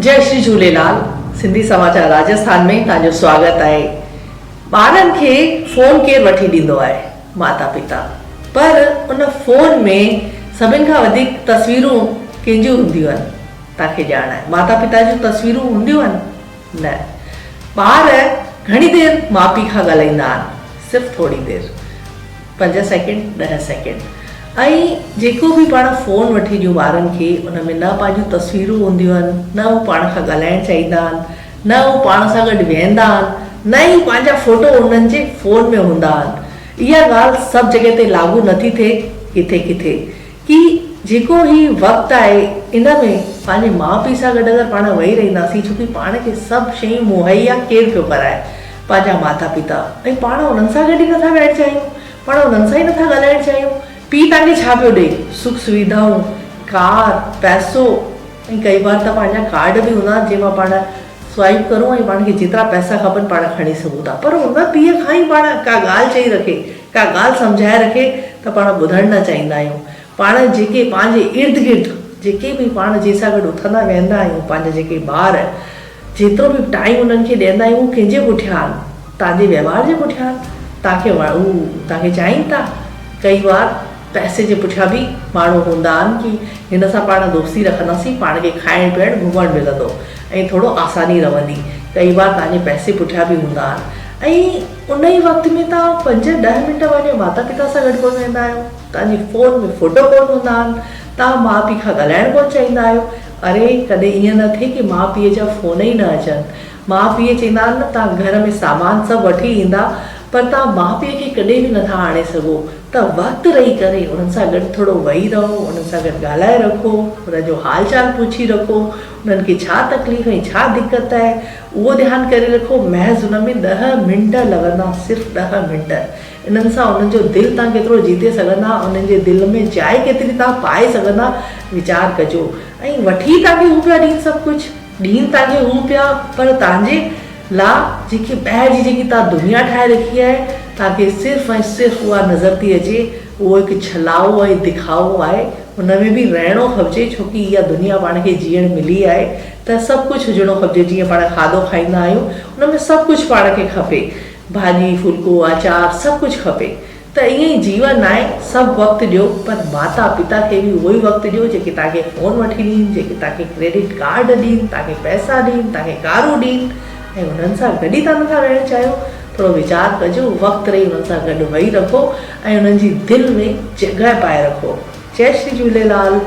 जय श्री झूलेलाल। सिंधी समाचार राजस्थान में तव्हांजो स्वागत आहे। ॿारनि खे फ़ोन केरु वठी ॾींदो आहे? माता पिता। पर उन फ़ोन में सभिनि खां वधीक तस्वीरूं कंहिंजियूं हूंदियूं आहिनि? तव्हांखे ॼाण आहे, माता पिता जूं तस्वीरूं हूंदियूं आहिनि? न। ॿार घणी देरि माउ पीउ खां ॻाल्हाईंदा आहिनि? सिर्फ़ु थोरी देरि, 5 सेकेंड 10 सेकेंड। ऐं जेको बि पाण फ़ोन वठी ॾियूं ॿारनि खे, उन में न पंहिंजूं तस्वीरूं हूंदियूं आहिनि, न हू पाण खां ॻाल्हाइणु चाहींदा आहिनि, न हू पाण सां गॾु वेहंदा आहिनि, न ई पंहिंजा फ़ोटो उन्हनि जे फ़ोन में हूंदा आहिनि। इहा ॻाल्हि सभु जॻह ते लागू नथी थिए, किथे किथे, कि जेको ही वक़्तु आहे इन में पंहिंजे माउ पीउ सां गॾु अगरि पाण वेही रहंदासीं, छोकी पाण खे सभु शयूं मुहैया केरु पियो कराए? पंहिंजा माता पिता। ऐं पाण उन्हनि सां गॾु ई नथा वेहणु चाहियूं, पाण उन्हनि सां ई नथा ॻाल्हाइणु चाहियूं। पीउ तव्हांखे छा पियो ॾे? सुख सुविधाऊं, कार, पैसो, ऐं कई बार त पंहिंजा कार्ड बि हूंदा आहिनि जंहिंमां पाण स्वाइप करूं ऐं पाण खे जेतिरा पैसा खपनि पाण खणी सघूं था। पर उन पीउ खां ई पाण का ॻाल्हि चई रखे, का ॻाल्हि सम्झाए रखे त पाण ॿुधणु न चाहींदा आहियूं। पाण जेके पंहिंजे इर्द गिर्द जेके बि पाण जंहिंसां गॾु उथंदा वेहंदा आहियूं, पंहिंजा जेके ॿार, जेतिरो बि टाइम उन्हनि खे ॾींदा आहियूं, उहो कंहिंजे पुठियां आहिनि? तव्हांजे व्यवहार जे पुठियां। तव्हांखे चाहिनि था। कई बार पैसे जे पुठियां बि माण्हू हूंदा आहिनि कि हिन सां पाण दोस्ती रखंदासीं, पाण खे खाइणु पीअणु घुमणु मिलंदो ऐं थोरो आसानी रहंदी। कई बार तव्हांजे पैसे पुठियां बि हूंदा आहिनि। ऐं उन ई वक़्त में तव्हां 5-10 मिंट पंहिंजे माता पिता सां गॾु कोन वेंदा आहियो। तव्हांजे फ़ोन में फ़ोटो कोन हूंदा आहिनि, तव्हां माउ पीउ खां ॻाल्हाइणु कोन चाहींदा आहियो। अरे कॾहिं ईअं न थिए कि माउ पीउ जा फ़ोन ई न अचनि। माउ पीउ चवंदा आहिनि न, तव्हां घर में सामान सभु वठी ईंदा, पर तव्हां माउ पीउ खे कॾहिं बि नथा आणे सघो। त वक़्तु रही करे उन्हनि सां गॾु थोरो वेही रहो, उन्हनि सां गॾु ॻाल्हाए रखो, उन जो हाल चाल पुछी रखो, उन्हनि खे छा तकलीफ़ ऐं छा दिक़त आहे उहो ध्यानु करे रखो। महज़ उन में 10 मिंट लॻंदा, सिर्फ़ु 10 मिंट। इन्हनि सां उन्हनि जो दिलि तव्हां केतिरो जीते सघंदा, उन्हनि जे दिलि में जाइ केतिरी तव्हां पाए सघंदा, वीचार कजो। ऐं वठी तव्हांखे हू पिया ॾींहुं सभु कुझु, ॾींहुं तव्हांखे हू पिया, पर तव्हांजे लाइ जेकी ॿाहिरि जी जेकी तव्हां दुनिया ठाहे रखी आहे, तव्हांखे सिर्फ़ु ऐं सिर्फ़ु उहा नज़र थी अचे। उहो हिकु छलाओ ऐं दिखावो आहे। उन में बि रहणो खपिजे, छोकी इहा दुनिया पाण खे जीअण मिली आहे त सभु कुझु हुजणो खपिजे। जीअं पाण खाधो खाईंदा आहियूं, उन में सभु कुझु पाण खे खपे, भाॼी फुल्को अचार सभु कुझु खपे। त ईअं ई जीवन आहे, सभु वक़्तु ॾियो, पर माता पिता खे बि उहो ई वक़्तु ॾियो जेके तव्हांखे फ़ोन वठी ॾीनि, जेके तव्हांखे क्रेडिट कार्ड ॾीनि, तव्हांखे पैसा ॾीनि, तव्हांखे कारूं ॾीनि, ऐं उन्हनि सां गॾु ई तव्हां नथा रहणु चाहियो। थोरो वीचार कजो, वक़्तु रही उन्हनि सां गॾु वेही रखो ऐं उन्हनि जी दिलि में जॻह पाए रखो। जय श्री झूलेलाल।